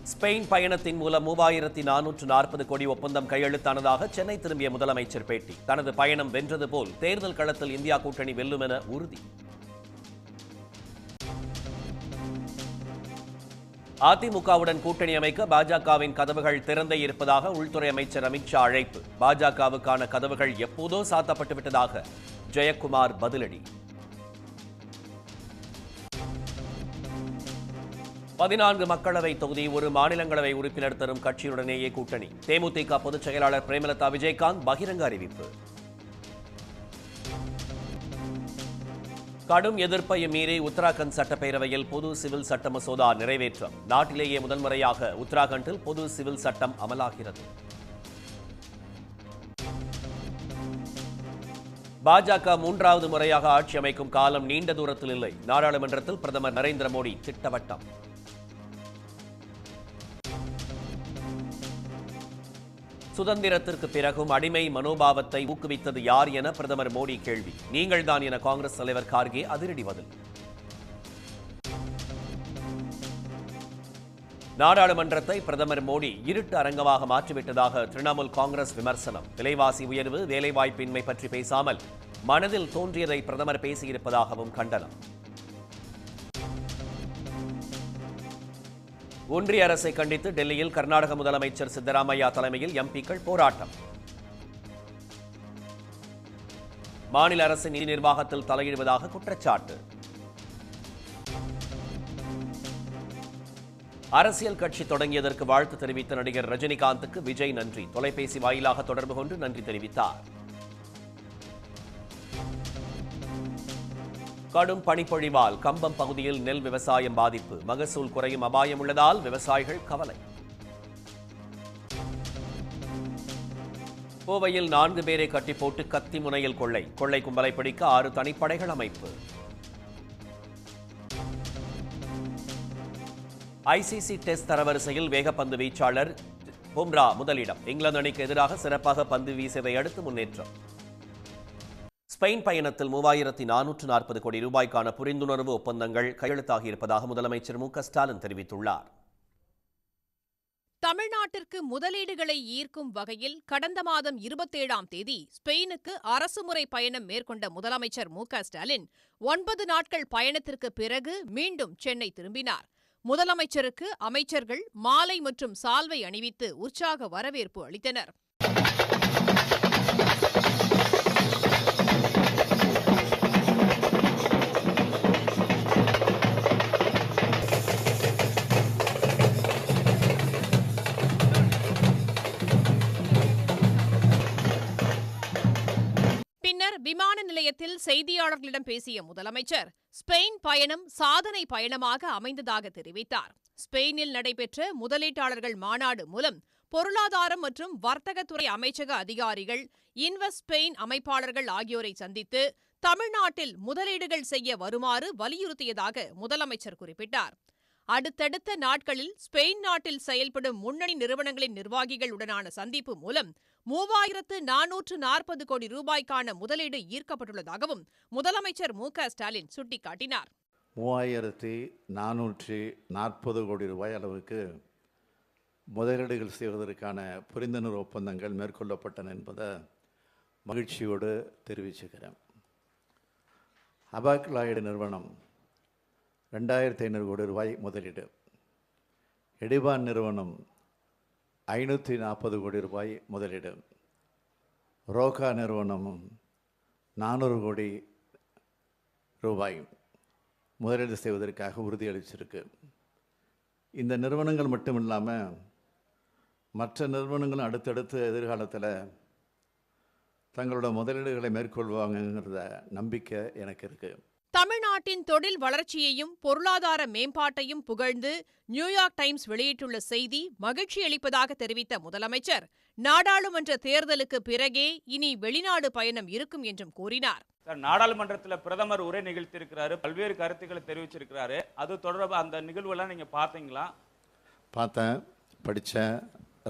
Spain பயணத்தின் மூலம் 3440 கோடி ஒப்பந்தம் கையெழுத்தானதாக சென்னை திரும்பிய முதலமைச்சர் பேட்டி. தனது பயணம் வென்றது போல் தேர்தல் களத்தில் இந்தியா கூட்டணி வெல்லும் என உறுதி. அதிமுகவுடன் கூட்டணி அமைக்க பாஜகவின் கதவுகள் திறந்தே இருப்பதாக உள்துறை அமைச்சர் அமித்ஷா அழைப்பு. பாஜகவுக்கான கதவுகள் எப்போதோ சாத்தப்பட்டுவிட்டதாக ஜெயக்குமார் பதிலடி. 14 மக்களவை தொகுதி, ஒரு மாநிலங்களவை உறுப்பினர் தரும் கட்சியுடனேயே கூட்டணி. தேமுதிக பொதுச் செயலாளர் பிரேமலதா விஜயகாந்த் பகிரங்க அறிவிப்பு. கடும் எதிர்ப்பை மீறி உத்தராகண்ட் சட்டப்பேரவையில் பொது சிவில் சட்ட மசோதா நிறைவேற்றம். நாட்டிலேயே முதல் முறையாக உத்தராகண்டில் பொது சிவில் சட்டம் அமலாகிறது. பாஜக 3வது முறையாக ஆட்சி அமைக்கும் காலம் நீண்ட தூரத்தில் இல்லை. நாடாளுமன்றத்தில் பிரதமர் நரேந்திர மோடி திட்டவட்டம். சுதந்திரத்திற்கு பிறகும் அடிமை மனோபாவத்தை ஊக்குவித்தது யார் என பிரதமர் மோடி கேள்வி. நீங்கள்தான் என காங்கிரஸ் தலைவர் கார்கே அதிரடி பதில். நாடாளுமன்றத்தை பிரதமர் மோடி இருட்டு அரங்கமாக மாற்றிவிட்டதாக திரிணாமுல் காங்கிரஸ் விமர்சனம். விலைவாசி உயர்வு, வேலைவாய்ப்பின்மை பற்றி பேசாமல் மனதில் தோன்றியதை பிரதமர் பேசியிருப்பதாகவும் கண்டனம். ஒன்றிய அரசை கண்டித்து டெல்லியில் கர்நாடக முதலமைச்சர் சித்தராமையா தலைமையில் எம்பிக்கள் போராட்டம். மாநில அரசின் நிதி நிர்வாகத்தில் தலையிடுவதாக குற்றச்சாட்டு. அரசியல் கட்சி தொடங்கியதற்கு வாழ்த்து தெரிவித்த நடிகர் ரஜினிகாந்துக்கு விஜய் நன்றி. தொலைபேசி வாயிலாக தொடர்பு கொண்டு நன்றி தெரிவித்தார். கடும் பனிப்பொழிவால் கம்பம் பகுதியில் நெல் விவசாயம் பாதிப்பு. மகசூல் குறையும் அபாயம் உள்ளதால் விவசாயிகள் கவலை. கோவையில் 4 பேரை கட்டி போட்டு கத்தி முனையில் கொள்ளை. கொள்ளை கும்பலை பிடிக்க 6 தனிப்படைகள் அமைப்பு. ஐசிசி டெஸ்ட் தரவரிசையில் வேகப்பந்து வீச்சாளர் பும்ரா முதலிடம். இங்கிலாந்து அணிக்கு எதிராக சிறப்பாக பந்து வீசியதை அடுத்து முன்னேற்றம். ஸ்பெயின் பயணத்தில் 3440 கோடி ரூபாய்க்கான புரிந்துணர்வு ஒப்பந்தங்கள் கையெழுத்தாகியிருப்பதாக முதலமைச்சர் மு க ஸ்டாலின் தெரிவித்துள்ளார். தமிழ்நாட்டிற்கு முதலீடுகளை ஈர்க்கும் வகையில் கடந்த மாதம் 27ஆம் தேதி ஸ்பெயினுக்கு அரசுமுறை பயணம் மேற்கொண்ட முதலமைச்சர் மு க ஸ்டாலின் 9 நாட்கள் பயணத்திற்கு பிறகு மீண்டும் சென்னை திரும்பினார். முதலமைச்சருக்கு அமைச்சர்கள் மாலை மற்றும் சால்வை அணிவித்து உற்சாக வரவேற்பு அளித்தனர். விமான நிலையத்தில் செய்தியாளர்களிடம் பேசிய முதலமைச்சர் ஸ்பெயின் பயணம் சாதனை பயணமாக அமைந்ததாக தெரிவித்தார். ஸ்பெயினில் நடைபெற்ற முதலீட்டாளர்கள் மாநாடு மூலம் பொருளாதாரம் மற்றும் வர்த்தகத்துறை அமைச்சக அதிகாரிகள், இன்வெஸ்ட் ஸ்பெயின் அமைப்பாளர்கள் ஆகியோரை சந்தித்து தமிழ்நாட்டில் முதலீடுகள் செய்ய வருமாறு வலியுறுத்தியதாக முதலமைச்சர் குறிப்பிட்டார். அடுத்தடுத்த நாட்களில் ஸ்பெயின் நாட்டில் செயல்படும் முன்னணி நிறுவனங்களின் நிர்வாகிகளுடனான சந்திப்பு மூலம் 3440 கோடி ரூபாய்க்கான முதலீடு ஈர்க்கப்பட்டுள்ளதாகவும் முதலமைச்சர் மு க ஸ்டாலின் சுட்டிக்காட்டினார். 3440 கோடி ரூபாய் அளவுக்கு முதலீடுகள் செய்வதற்கான புரிந்துணர்வு ஒப்பந்தங்கள் மேற்கொள்ளப்பட்டன என்பதை மகிழ்ச்சியோடு தெரிவிச்சுக்கிறேன். அபாக் லாய்டு நிறுவனம் 2500 கோடி ரூபாய் முதலீடு. எடிபான் நிறுவனம் 540 கோடி ரூபாய் முதலீடு. ரோகா நிறுவனம் 400 கோடி ரூபாய் முதலீடு செய்வதற்காக உறுதியளிச்சிருக்கு. இந்த நிறுவனங்கள் மட்டும் இல்லாமல் மற்ற நிறுவனங்களும் அடுத்தடுத்து எதிர்காலத்தில் தங்களோட முதலீடுகளை மேற்கொள்வாங்கங்கிறத நம்பிக்கை எனக்கு இருக்குது. தமிழ்நாட்டின் தொழில் வளர்ச்சியையும் பொருளாதார மேம்பாட்டையும் புகழ்ந்து நியூயார்க் டைம்ஸ் வெளியிட்டுள்ள செய்தி மகிழ்ச்சி அளிப்பதாக தெரிவித்த முதலமைச்சர், நாடாளுமன்ற தேர்தலுக்கு பிறகே இனி வெளிநாடு பயணம் இருக்கும் என்றும் கூறினார். நாடாளுமன்றத்தில் பிரதமர் உரை நிகழ்த்தியிருக்கிறாரு, பல்வேறு கருத்துக்களை தெரிவிச்சிருக்கிறாரு. அது தொடர்பாக அந்த நிகழ்வெல்லாம் நீங்க பார்த்தீங்களா? பார்த்தேன், படித்தேன்,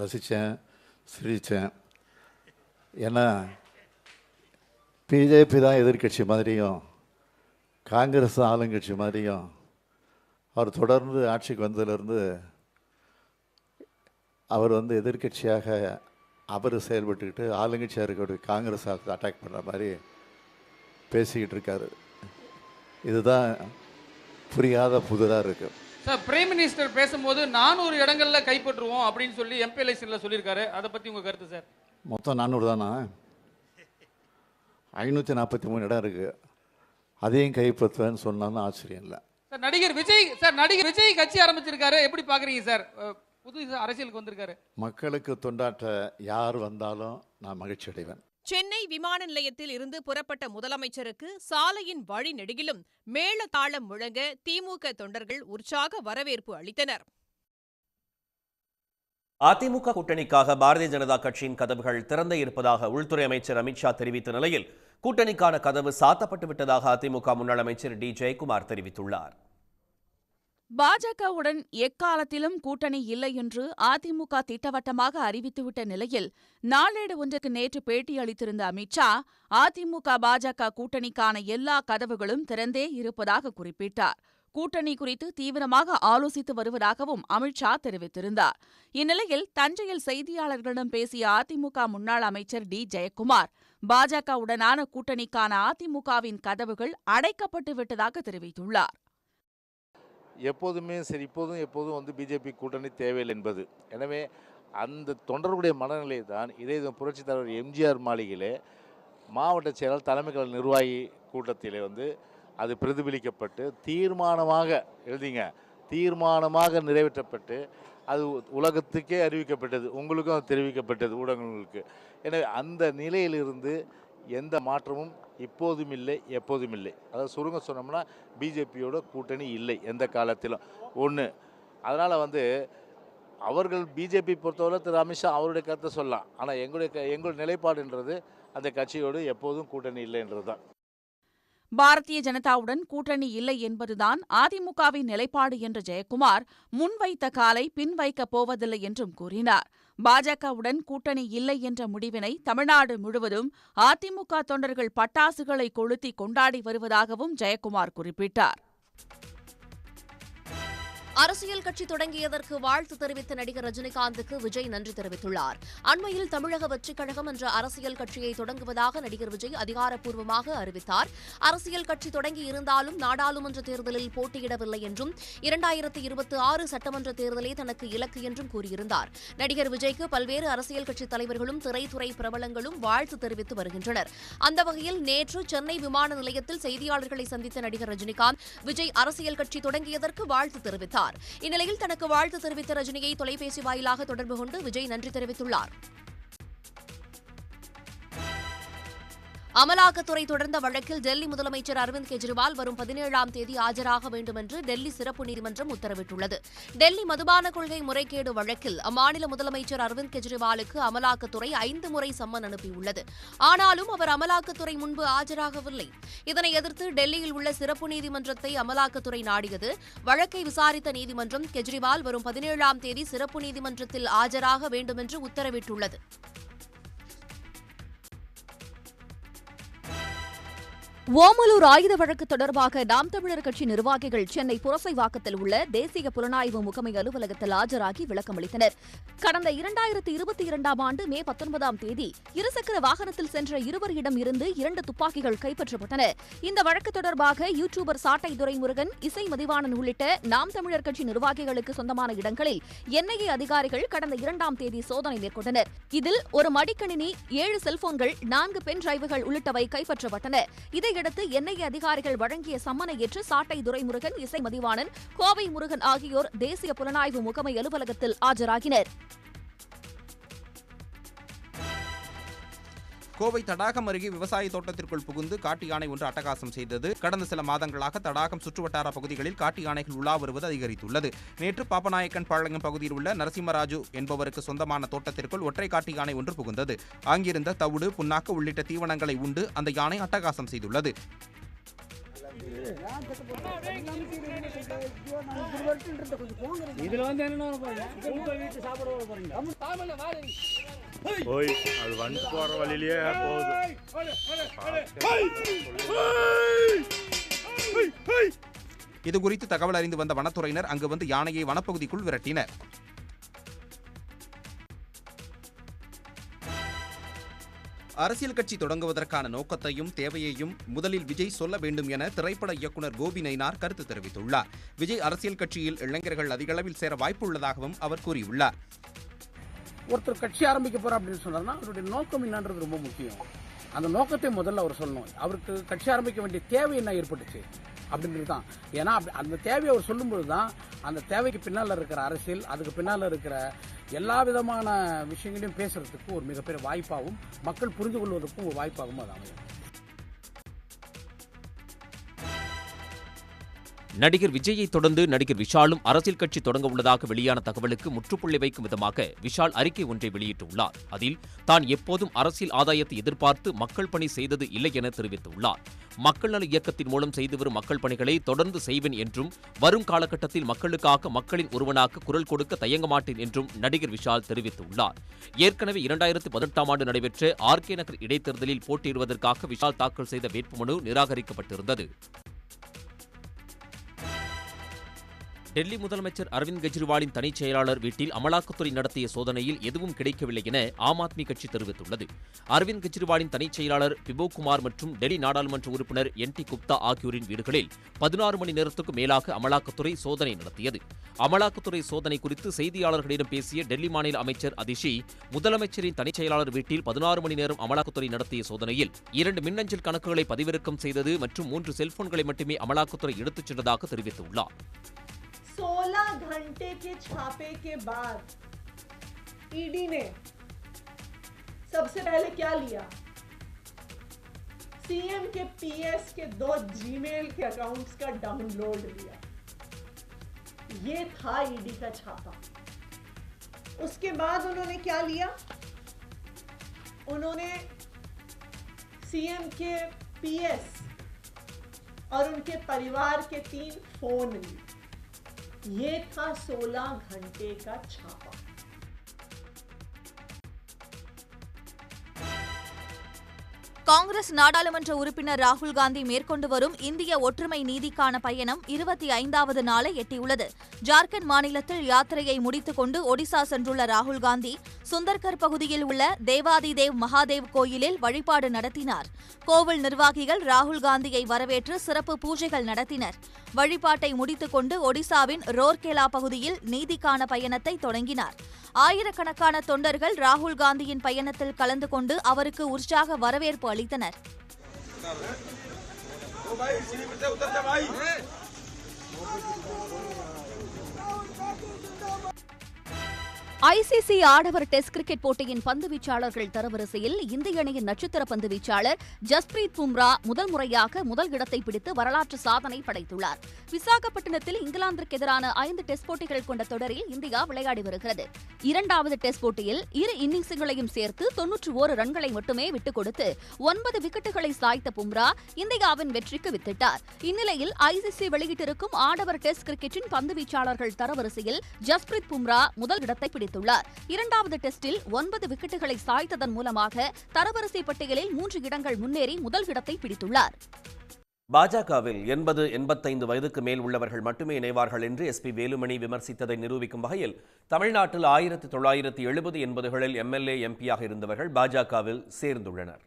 ரசித்தேன், சிரித்தேன். ஏன்னா பிஜேபி தான் எதிர்கட்சி மாதிரியும் காங்கிரஸ் தான் ஆளுங்கட்சி மாதிரியும் அவர் தொடர்ந்து ஆட்சிக்கு வந்ததுலேருந்து அவர் வந்து எதிர்க்கட்சியாக அவர் செயல்பட்டுக்கிட்டு ஆளுங்கட்சியாக இருக்கக்கூடிய காங்கிரஸ் அட்டாக் பண்ணுற மாதிரி பேசிக்கிட்டு இருக்காரு. இதுதான் புரியாத புதிராக இருக்குது. சார், பிரைம் மினிஸ்டர் பேசும்போது 400 இடங்கள்ல கைப்பற்றுவோம் அப்படின்னு சொல்லி எம்பி எலெக்ஷன்ல சொல்லியிருக்காரு. அதை பற்றி உங்கள் கருத்து சார்? மொத்தம் 400 தானா? 543 இடம் இருக்குது. அதையும் கைப்பற்றுவேன்னு சொன்னாலும் ஆச்சரியம் இல்லை. சார், நடிகர் விஜய் கட்சி ஆரம்பிச்சிருக்காரு. எப்படி பார்க்குறீங்க சார்? புது அரசியலுக்கு வந்திருக்காரு. மக்களுக்கு தொண்டாற்ற யார் வந்தாலும் நான் மகிழ்ச்சி அடைவேன். சென்னை விமான நிலையத்தில் இருந்து புறப்பட்ட முதலமைச்சருக்கு சாலையின் வழி நெடுகிலும் மேளதாளம் முழங்க திமுக தொண்டர்கள் உற்சாக வரவேற்பு அளித்தனர். அதிமுக கூட்டணிக்காக பாரதிய ஜனதா கட்சியின் கதவுகள் திறந்தே இருப்பதாக உள்துறை அமைச்சர் அமித்ஷா தெரிவித்த நிலையில் கூட்டணிக்கான கதவு சாத்தப்பட்டு விட்டதாக அதிமுக முன்னாள் அமைச்சர் டி ஜெயக்குமார் தெரிவித்துள்ளார். பாஜகவுடன் எக்காலத்திலும் கூட்டணி இல்லை என்று அதிமுக திட்டவட்டமாக அறிவித்துவிட்ட நிலையில் நாளேடு ஒன்றுக்கு நேற்று பேட்டியளித்திருந்த அமித்ஷா அதிமுக பாஜக கூட்டணிக்கான எல்லா கதவுகளும் திறந்தே இருப்பதாக குறிப்பிட்டார். கூட்டணி குறித்து தீவிரமாக ஆலோசித்து வருவதாகவும் அமித்ஷா தெரிவித்திருந்தார். இந்நிலையில் தஞ்சையில் செய்தியாளர்களிடம் பேசிய அதிமுக முன்னாள் அமைச்சர் டி ஜெயக்குமார் பாஜகவுடனான கூட்டணிக்கான அதிமுகவின் கதவுகள் அடைக்கப்பட்டு விட்டதாக தெரிவித்துள்ளார். எப்போதுமே சரி, எப்போதும் வந்து பிஜேபி கூட்டணி தேவையில்லை என்பது. எனவே அந்த தொண்டர்களுடைய மனநிலை தான் இதே புரட்சித் தலைவர் எம்ஜிஆர் மாளிகையிலே மாவட்ட செயலாளர் தலைமை கழக நிர்வாகி கூட்டத்திலே வந்து அது பிரதிபலிக்கப்பட்டு தீர்மானமாக நிறைவேற்றப்பட்டு அது உலகத்துக்கே அறிவிக்கப்பட்டது. உங்களுக்கும் அது தெரிவிக்கப்பட்டது, ஊடகங்களுக்கு. எனவே அந்த நிலையிலிருந்து எந்த மாற்றமும் இப்போதும் இல்லை, எப்போதும் இல்லை. அதாவது சுருங்க சொன்னோம்னா பிஜேபியோட கூட்டணி இல்லை எந்த காலத்திலும் ஒன்று. அதனால் வந்து அவர்கள் பிஜேபி பொறுத்தவரை திரு அமித்ஷா அவருடைய கருத்தை சொல்லலாம். ஆனால் எங்களுடைய நிலைப்பாடுன்றது அந்த கட்சியோடு எப்போதும் கூட்டணி இல்லைன்றது தான். பாரதிய ஜனதாவுடன் கூட்டணி இல்லை என்பதுதான் அதிமுகவின் நிலைப்பாடு என்ற ஜெயக்குமார் முன்வைத்த காலை பின் வைக்கப் போவதில்லை என்றும் கூறினார். பாஜகவுடன் கூட்டணி இல்லை என்ற முடிவினை தமிழ்நாடு முழுவதும் அதிமுக தொண்டர்கள் பட்டாசுகளை கொளுத்தி கொண்டாடி வருவதாகவும் ஜெயக்குமார் குறிப்பிட்டார். அரசியல் கட்சி தொடங்கியதற்கு வாழ்த்து தெரிவித்த நடிகர் ரஜினிகாந்துக்கு விஜய் நன்றி தெரிவித்துள்ளார். அண்மையில் தமிழக வெற்றிக் கழகம் என்ற அரசியல் கட்சியை தொடங்குவதாக நடிகர் விஜய் அதிகாரப்பூர்வமாக அறிவித்தார். அரசியல் கட்சி தொடங்கி இருந்தாலும் நாடாளுமன்ற தேர்தலில் போட்டியிடவில்லை என்றும் 2026 சட்டமன்ற தேர்தலே தனக்கு இலக்கு என்றும் கூறியிருந்தார். நடிகர் விஜய்க்கு பல்வேறு அரசியல் கட்சித் தலைவர்களும் திரைத்துறை பிரபலங்களும் வாழ்த்து தெரிவித்து வருகின்றனர். அந்த வகையில் நேற்று சென்னை விமான நிலையத்தில் செய்தியாளர்களை சந்தித்த நடிகர் ரஜினிகாந்த் விஜய் அரசியல் கட்சி தொடங்கியதற்கு வாழ்த்து தெரிவித்தார். இந்நிலையில் தனக்கு வாழ்த்து தெரிவித்த ரஜினியை தொலைபேசி வாயிலாக தொடர்பு கொண்டு விஜய் நன்றி தெரிவித்துள்ளார். அமலாக்கத்துறை தொடர்ந்த வழக்கில் டெல்லி முதலமைச்சர் அரவிந்த் கெஜ்ரிவால் வரும் 17ஆம் தேதி ஆஜராக வேண்டும் என்று டெல்லி சிறப்பு நீதிமன்றம் உத்தரவிட்டுள்ளது. டெல்லி மதுபான கொள்கை முறைகேடு வழக்கில் அம்மாநில முதலமைச்சர் அரவிந்த் கெஜ்ரிவாலுக்கு அமலாக்கத்துறை 5 முறை சம்மன் அனுப்பியுள்ளது. ஆனாலும் அவர் அமலாக்கத்துறை முன்பு ஆஜராகவில்லை. இதனை எதிர்த்து டெல்லியில் உள்ள சிறப்பு நீதிமன்றத்தை அமலாக்கத்துறை நாடியது. வழக்கை விசாரித்த நீதிமன்றம் கெஜ்ரிவால் வரும் 17ஆம் தேதி சிறப்பு நீதிமன்றத்தில் ஆஜராக வேண்டும் என்று உத்தரவிட்டுள்ளது. ஓமலூர் ஆயுத வழக்கு தொடர்பாக நாம் தமிழர் கட்சி நிர்வாகிகள் சென்னை புரசைவாக்கத்தில் உள்ள தேசிய புலனாய்வு முகமை அலுவலகத்தில் ஆஜராகி விளக்கமளித்தனர். கடந்த 2022ஆம் ஆண்டு மே 19ஆம் தேதி இருசக்கர வாகனத்தில் சென்ற இருவரிடம் இருந்து 2 துப்பாக்கிகள் கைப்பற்றப்பட்டன. இந்த வழக்கு தொடர்பாக யூடியூபர் சாட்டை துரைமுருகன், இசை மதிவாணன் உள்ளிட்ட நாம் தமிழர் கட்சி நிர்வாகிகளுக்கு சொந்தமான இடங்களில் என்ஐஏ அதிகாரிகள் கடந்த 2ஆம் தேதி சோதனை மேற்கொண்டனர். இதில் ஒரு மடிக்கணினி, 7 செல்போன்கள், 4 பென் டிரைவுகள் உள்ளிட்டவை கைப்பற்றப்பட்டன. இதையடுத்து என்ஐஏ அதிகாரிகள் வழங்கிய சம்மனை ஏற்று சாட்டை துரைமுருகன், இசை மதிவாணன், கோவை முருகன் ஆகியோர் தேசிய புலனாய்வு முகமை அலுவலகத்தில் ஆஜராகினர். கோவை தடாகம் அருகே விவசாய தோட்டத்திற்குள் புகுந்து காட்டு யானை ஒன்று அட்டகாசம் செய்தது. கடந்த சில மாதங்களாக தடாகம் சுற்றுவட்டார பகுதிகளில் காட்டு யானைகள் உலா வருவது அதிகரித்துள்ளது. நேற்று பாப்பநாயக்கன் பாளையம் பகுதியில் உள்ள நரசிம்மராஜு என்பவருக்கு சொந்தமான தோட்டத்திற்குள் ஒற்றை காட்டு யானை ஒன்று புகுந்தது. அங்கிருந்த தவிடு, புண்ணாக்கு உள்ளிட்ட தீவனங்களை உண்டு அந்த யானை அட்டகாசம் செய்துள்ளது. அது வந்து போற வழியிலேயே போகுது. இதுகுறித்து தகவல் அறிந்து வந்த வனத்துறையினர் அங்கு வந்து யானையை வனப்பகுதிக்குள் விரட்டினர். அரசியல் கட்சி தொடங்குவதற்கான நோக்கத்தையும் தேவையையும் முதலில் விஜய் சொல்ல வேண்டும் என திரைப்பட இயக்குனர் கோபி நயினார் கருத்து தெரிவித்துள்ளார். விஜய் அரசியல் கட்சியில் இளைஞர்கள் அதிக அளவில் சேர வாய்ப்பு உள்ளதாகவும் அவர் கூறியுள்ளார். ஒருத்தர் கட்சி ஆரம்பிக்க போற அப்படின்னு சொன்னார்னா அவருடைய நோக்கம் என்னன்றது ரொம்ப முக்கியம். அந்த நோக்கத்தை முதல்ல அவர் சொல்லணும். அவருக்கு கட்சி ஆரம்பிக்க வேண்டிய தேவை என்ன ஏற்பட்டுச்சு அப்படின்றது தான். ஏன்னா அந்த தேவையை அவர் சொல்லும்போது தான் அந்த தேவைக்கு பின்னால் இருக்கிற அரசியல், அதுக்கு பின்னால் இருக்கிற எல்லா விதமான விஷயங்களையும் பேசுறதுக்கு ஒரு மிகப்பெரிய வாய்ப்பாகவும் மக்கள் புரிந்து கொள்வதற்கும் ஒரு வாய்ப்பாகவும் அது அமையும். நடிகர் விஜயை தொடர்ந்து நடிகர் விஷாலும் அரசியல் கட்சி தொடங்க உள்ளதாக வெளியான தகவலுக்கு முற்றுப்புள்ளி வைக்கும் விதமாக விஷால் அறிக்கை ஒன்றை வெளியிட்டுள்ளார். அதில் தான் எப்போதும் அரசியல் ஆதாயத்தை எதிர்பார்த்து மக்கள் பணி செய்தது இல்லை என தெரிவித்துள்ளார். மக்கள் நல இயக்கத்தின் மூலம் செய்து வரும் மக்கள் பணிகளை தொடர்ந்து செய்வேன் என்றும் வரும் காலகட்டத்தில் மக்களுக்காக மக்களின் ஒருவனாக குரல் கொடுக்க தயங்க மாட்டேன் என்றும் நடிகர் விஷால் தெரிவித்துள்ளார். ஏற்கனவே 2018ஆம் ஆண்டு நடைபெற்ற RK நகர் இடைத்தேர்தலில் போட்டியிடுவதற்காக விஷால் தாக்கல் செய்த வேட்புமனு நிராகரிக்கப்பட்டிருந்தது. டெல்லி முதலமைச்சர் அரவிந்த் கெஜ்ரிவாலின் தனிச் செயலாளர் வீட்டில் அமலாக்கத்துறை நடத்திய சோதனையில் எதுவும் கிடைக்கவில்லை என ஆம் ஆத்மி கட்சி தெரிவித்துள்ளது. அரவிந்த் கெஜ்ரிவாலின் தனிச் செயலாளர் பிபோக்குமார் மற்றும் டெல்லி நாடாளுமன்ற உறுப்பினர் NT குப்தா ஆகியோரின் வீடுகளில் 16 மணி நேரத்துக்கு மேலாக அமலாக்கத்துறை சோதனை நடத்தியது. அமலாக்கத்துறை சோதனை குறித்து செய்தியாளர்களிடம் பேசிய டெல்லி மாநில அமைச்சர் அதிஷி, முதலமைச்சரின் தனிச் செயலாளர் வீட்டில் 16 மணி நேரம் அமலாக்கத்துறை நடத்திய சோதனையில் 2 மின்னஞ்சல் கணக்குகளை பதிவிறக்கம் செய்தது மற்றும் 3 செல்போன்களை மட்டுமே அமலாக்கத்துறை எடுத்துச் சென்றதாக தெரிவித்துள்ளார். 16 घंटे के छापे के बाद ईडी ने सबसे पहले क्या लिया? सीएम के PS के 2 जीमेल के अकाउंट्स का डाउनलोड लिया. ये था ईडी का छापा. उसके बाद उन्होंने क्या लिया? उन्होंने सीएम के PS और उनके परिवार के 3 फोन लिए. ये था 16 घंटे का छापा. காங்கிரஸ் நாடாளுமன்ற உறுப்பினர் ராகுல் காந்தி மேற்கொண்டு வரும் இந்திய ஒற்றுமை நீதிக்கான பயணம் 25வது நாளை எட்டியுள்ளது. ஜார்க்கண்ட் மாநிலத்தில் யாத்திரையை முடித்துக் கொண்டு ஒடிசா சென்றுள்ள ராகுல் காந்தி சுந்தர்கர் பகுதியில் உள்ள தேவாதிதேவ் மகாதேவ் கோயிலில் வழிபாடு நடத்தினார். கோவில் நிர்வாகிகள் ராகுல் காந்தியை வரவேற்று சிறப்பு பூஜைகள் நடத்தினர். வழிபாட்டை முடித்துக் கொண்டு ஒடிசாவின் ரோர்கேலா பகுதியில் நீதிக்கான பயணத்தை தொடங்கினார். ஆயிரக்கணக்கான தொண்டர்கள் ராகுல் காந்தியின் பயணத்தில் கலந்து கொண்டு அவருக்கு உற்சாக வரவேற்பு அளித்தனர். ஐசிசி ஆடவர் டெஸ்ட் கிரிக்கெட் போட்டியின் பந்துவீச்சாளர்கள் தரவரிசையில் இந்திய அணியின் நட்சத்திர பந்துவீச்சாளர் ஜஸ்பிரீத் பும்ரா முதல் முறையாக முதல் இடத்தை பிடித்து வரலாற்று சாதனை படைத்துள்ளார். விசாகப்பட்டினத்தில் இங்கிலாந்திற்கு எதிரான 5 டெஸ்ட் போட்டிகள் கொண்ட தொடரில் இந்தியா விளையாடி வருகிறது. 2வது டெஸ்ட் போட்டியில் இரு இன்னிங்ஸ்களையும் சேர்த்து 91 ரன்களை மட்டுமே விட்டுக் கொடுத்து 9 விக்கெட்டுகளை சாய்த்த பும்ரா இந்தியாவின் வெற்றிக்கு வித்திட்டார். இந்நிலையில் ஐசிசி வெளியிட்டிருக்கும் ஆடவர் டெஸ்ட் கிரிக்கெட்டின் பந்துவீச்சாளர்கள் தரவரிசையில் ஜஸ்பிரீத் பும்ரா முதல் இடத்தை பிடித்துள்ளார். 2வது டெஸ்டில் 9 விக்கெட்டுகளை சாய்த்ததன் மூலமாக தரவரிசை பட்டியலில் 3 இடங்கள் முன்னேறி முதல் இடத்தை பிடித்துள்ளார். பாஜகவில் 80-85 வயதுக்கு மேல் உள்ளவர்கள் மட்டுமே இணைவார்கள் என்று SP வேலுமணி விமர்சித்ததை நிரூபிக்கும் வகையில் தமிழ்நாட்டில் 1970-80களில் MLA MP-யாக இருந்தவர்கள் பாஜகவில் சேர்ந்துள்ளனர்.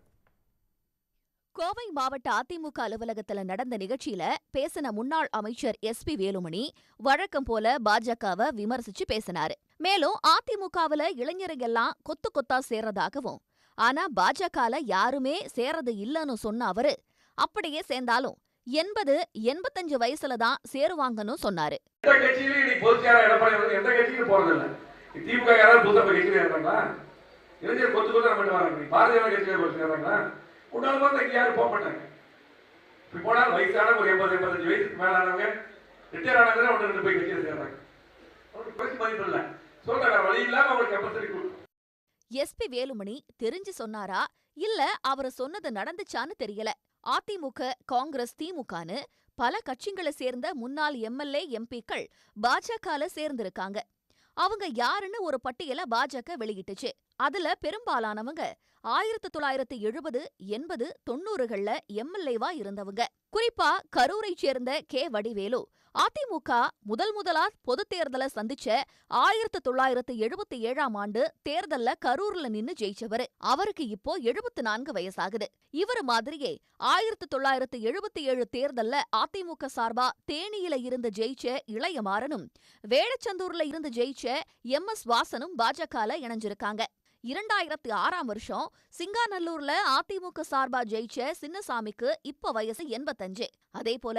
கோவை மாவட்ட அதிமுக அலுவலகத்தில் நடந்த நிகழ்ச்சியில பேசின முன்னாள் அமைச்சர் SP வேலுமணி வழக்கம் போல பாஜகவை விமர்சிச்சு பேசினாரு. மேலும் அதிமுகவில் இளைஞரையெல்லாம் கொத்து கொத்தா சேர்றதாகவும், ஆனா பாஜகல யாருமே சேரது இல்லன்னு சொன்ன அவரு அப்படியே சேர்ந்தாலும் 80-85 வயசுல தான் சேருவாங்கன்னு சொன்னாரு. SP வேலுமணி தெரிஞ்சு சொன்னாரா இல்ல அவரு சொன்னது நடந்துச்சான்னு தெரியல. அதிமுக, காங்கிரஸ், திமுகன்னு பல கட்சிகளை சேர்ந்த முன்னாள் MLA MPக்கள் பாஜகல சேர்ந்திருக்காங்க. அவங்க யாருன்னு ஒரு பட்டியலை பாஜக வெளியிட்டுச்சு. அதுல பெரும்பாலானவங்க 1970, 80, 90களில் MLA-வா இருந்தவங்க. குறிப்பா கரூரை சேர்ந்த K. வடிவேலு அதிமுக முதலா பொது தேர்தலை சந்திச்ச 1977ஆம் ஆண்டு தேர்தல்ல கரூர்ல நின்னு ஜெயிச்சவரு. அவருக்கு இப்போ 74 வயசாகுது. இவரு மாதிரியே 1977 தேர்தல்ல அதிமுக சார்பா தேனியில இருந்து ஜெயிச்ச இளையமாறனும், வேடச்சந்தூர்ல இருந்து ஜெயிச்ச MS வாசனும் பாஜகல இணைஞ்சிருக்காங்க. 2006ஆம் வருஷம் சிங்காநல்லூர்ல அதிமுக சார்பா ஜெயிச்ச சின்னசாமிக்கு இப்ப வயசு 85. அதே போல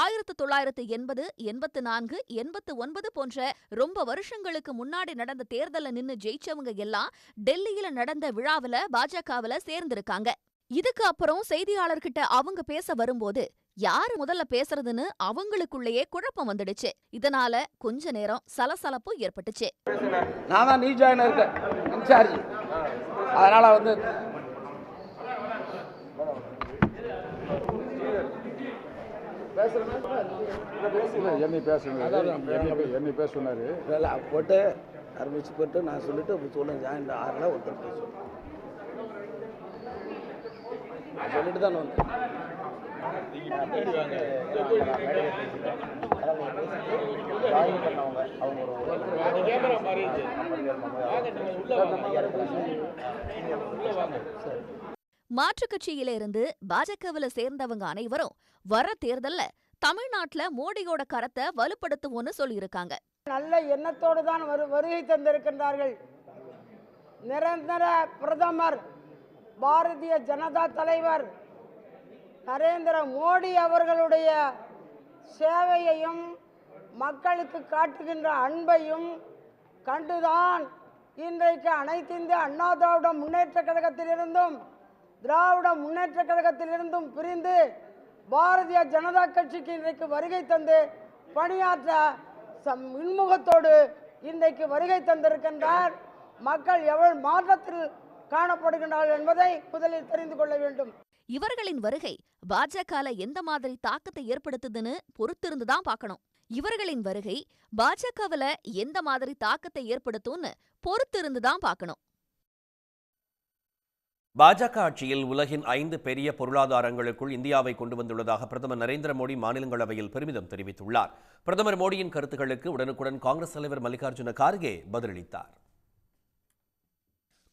1980, 84, 89 போன்ற ரொம்ப வருஷங்களுக்கு முன்னாடி நடந்த தேர்தல்ல நின்னு ஜெயிச்சவங்க எல்லாம் டெல்லியில நடந்த விழாவில பாஜகவுல சேர்ந்திருக்காங்க. இதுக்கு அப்புறம் செய்தியாளர்கிட்ட அவங்க பேச வரும்போது யாரு முதல்ல பேசுறதுன்னு அவங்களுக்குள்ளேயே குழப்பம் வந்துடுச்சு. இதனால கொஞ்ச நேரம் சலசலப்பு ஏற்பட்டுச்சு. நான் தான் நியூ ஜாயினர் இன்சார்ஜ், அதனால வந்து என்ன பேசுனாரு போட்டு ஆரம்பிச்சு போட்டு நான் சொல்லிட்டு சொல்லுங்க இந்த 6ல் ஒருத்தர் பேசுவேன் சொல்லிட்டு தான் வந்தேன். மாற்றுக் கட்சியில இருந்து பாஜகவுல சேர்ந்தவங்க அனைவரும் வர தேர்தல்ல தமிழ்நாட்டுல மோடியோட கரத்தை வலுப்படுத்துவோன்னு சொல்லியிருக்காங்க. நல்ல எண்ணத்தோடு தான் வருகை தந்திருக்கின்றார்கள். நிரந்தர பிரதமர் பாரதிய ஜனதா தலைவர் நரேந்திர மோடி அவர்களுடைய சேவையையும் மக்களுக்கு காட்டுகின்ற அன்பையும் கண்டுதான் இன்றைக்கு அனைத்து இந்திய அண்ணா திராவிட முன்னேற்ற கழகத்திலிருந்தும் திராவிட முன்னேற்ற கழகத்திலிருந்தும் பிரிந்து பாரதிய ஜனதா கட்சிக்கு இன்றைக்கு வருகை தந்து பணியாற்ற இன்முகத்தோடு இன்றைக்கு வருகை தந்திருக்கின்றார். மக்கள் எவ்வளவு மாற்றத்தில் காணப்படுகின்றார்கள் என்பதை முதலில் தெரிந்து கொள்ள வேண்டும். இவர்களின் வருகை பாஜகல எந்த மாதிரி தாக்கத்தை ஏற்படுத்துதுன்னு பொறுத்திருந்துதான் பார்க்கணும். இவர்களின் வருகை பாஜகவுல எந்த மாதிரி தாக்கத்தை ஏற்படுத்தும்னு பொறுத்திருந்துதான் பார்க்கணும். பாஜக ஆட்சியில் உலகின் 5 பெரிய பொருளாதாரங்களுக்குள் இந்தியாவை கொண்டு வந்துள்ளதாக பிரதமர் நரேந்திர மோடி மாநிலங்களவையில் பெருமிதம் தெரிவித்துள்ளார். பிரதமர் மோடியின் கருத்துக்களுக்கு உடனுக்குடன் காங்கிரஸ் தலைவர் மல்லிகார்ஜுன கார்கே பதிலளித்தார்.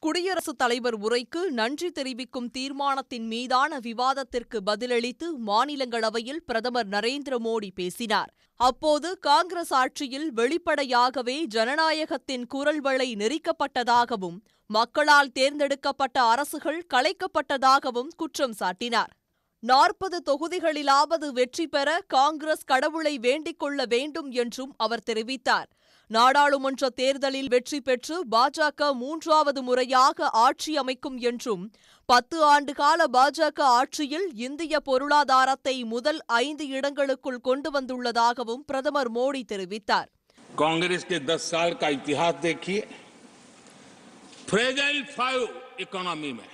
குடியரசுத் தலைவர் உரைக்கு நன்றி தெரிவிக்கும் தீர்மானத்தின் மீதான விவாதத்திற்கு பதிலளித்து மாநிலங்களவையில் பிரதமர் நரேந்திர மோடி பேசினார். அப்போது காங்கிரஸ் ஆட்சியில் வெளிப்படையாகவே ஜனநாயகத்தின் குரல் வளை நெரிக்கப்பட்டதாகவும் மக்களால் தேர்ந்தெடுக்கப்பட்ட அரசுகள் கலைக்கப்பட்டதாகவும் குற்றம் சாட்டினார். 40 தொகுதிகளிலாவது வெற்றி பெற காங்கிரஸ் கடவுளை வேண்டிக் கொள்ள வேண்டும் என்றும் அவர் தெரிவித்தார். நாடாளுமன்ற தேர்தலில் வெற்றி பெற்று பாஜக 3வது முறையாக ஆட்சி அமைக்கும் என்றும் 10 ஆண்டு கால பாஜக ஆட்சியில் இந்திய பொருளாதாரத்தை முதல் 5 இடங்களுக்குள் கொண்டு வந்துள்ளதாகவும் பிரதமர் மோடி தெரிவித்தார். कांग्रेस के 10 साल का इतिहास देखिए. फ्रेजाइल 5 इकोनॉमी में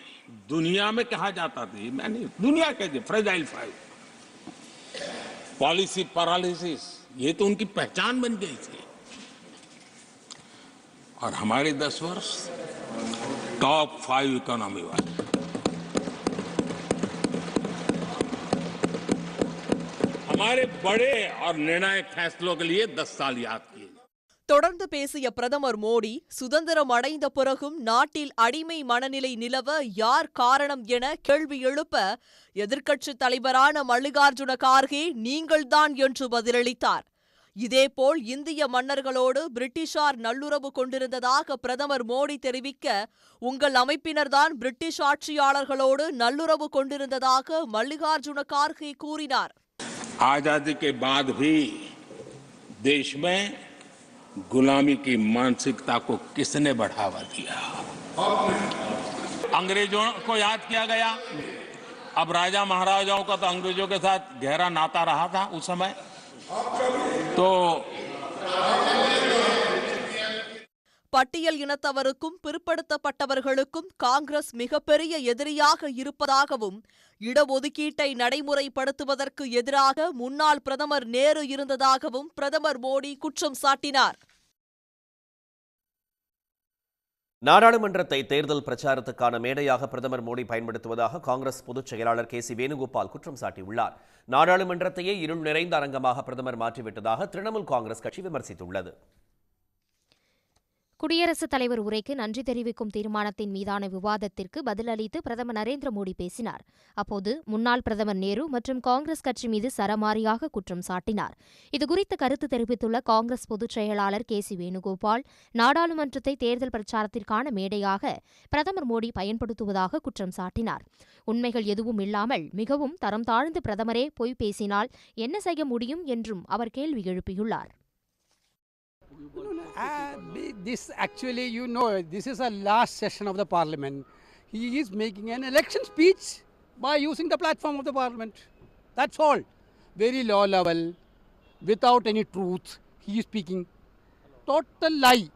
दुनिया में कहा जाता था, मैं नहीं, दुनिया कहती फ्रेजाइल 5. पॉलिसी पैरालिसिस, ये तो उनकी पहचान बन गई थी. और हमारे 10 वर्ष टॉप 5 इकोनॉमी वाले. हमारे बड़े और निर्णायक फैसलों के लिए 10 साल याद किए. தொடர்ந்து பேசிய பிரதமர் மோடி, சுதந்திரம் அடைந்த பிறகும் நாட்டில் அடிமை மனநிலை நிலவ யார் காரணம் என கேள்வி எழுப்ப எதிர்க்கட்சித் தலைவரான மல்லிகார்ஜுன கார்கே நீங்கள்தான் என்று பதிலளித்தார். இதேபோல் இந்திய மன்னர்களோடு பிரிட்டிஷார் நல்லுறவு கொண்டிருந்ததாக பிரதமர் மோடி தெரிவிக்க, உங்கள் அமைப்பினர்தான் பிரிட்டிஷ் ஆட்சியாளர்களோடு நல்லுறவு கொண்டிருந்ததாக மல்லிகார்ஜுன கார்கே கூறினார். आजादी के बाद भी देश में गुलामी की मानसिकता को किसने बढ़ावा दिया? अंग्रेजों को याद किया गया. अब राजा महाराजाओं का तो अंग्रेजों के साथ गहरा नाता रहा था उस समय. तो பட்டியல் இனத்தவருக்கும் பிற்படுத்தப்பட்டவர்களுக்கும் காங்கிரஸ் மிகப்பெரிய எதிரியாக இருப்பதாகவும், இடஒதுக்கீட்டை நடைமுறைப்படுத்துவதற்கு எதிராக முன்னாள் பிரதமர் நேரு இருந்ததாகவும் பிரதமர் மோடி குற்றம் சாட்டினார். நாடாளுமன்றத்தை தேர்தல் பிரச்சாரத்துக்கான மேடையாக பிரதமர் மோடி பயன்படுத்துவதாக காங்கிரஸ் பொதுச் செயலாளர் கே சி வேணுகோபால் குற்றம் சாட்டியுள்ளார். நாடாளுமன்றத்தையே இருள் நிறைந்த அரங்கமாக பிரதமர் மாற்றிவிட்டதாக திரிணாமுல் காங்கிரஸ் கட்சி விமர்சித்துள்ளது. குடியரசுத் தலைவர் உரைக்கு நன்றி தெரிவிக்கும் தீர்மானத்தின் மீதான விவாதத்திற்கு பதிலளித்து பிரதமர் நரேந்திர மோடி பேசினார். அப்போது முன்னாள் பிரதமர் நேரு மற்றும் காங்கிரஸ் கட்சி மீது சரமாரியாக குற்றம் சாட்டினார். இதுகுறித்து கருத்து தெரிவித்துள்ள காங்கிரஸ் பொதுச் செயலாளர் கே சி வேணுகோபால், நாடாளுமன்றத்தை தேர்தல் பிரச்சாரத்திற்கான மேடையாக பிரதமர் மோடி பயன்படுத்துவதாக குற்றம் சாட்டினார். உண்மைகள் எதுவும் இல்லாமல் மிகவும் தரம் தாழ்ந்து பிரதமரே பொய் பேசினால் என்ன செய்ய முடியும் என்றும் அவர் கேள்வி எழுப்பியுள்ளார். This actually, this is a last session of the parliament. He is making an election speech by using the platform of the parliament. That's all. Very low level, without any truth. He is speaking total lie,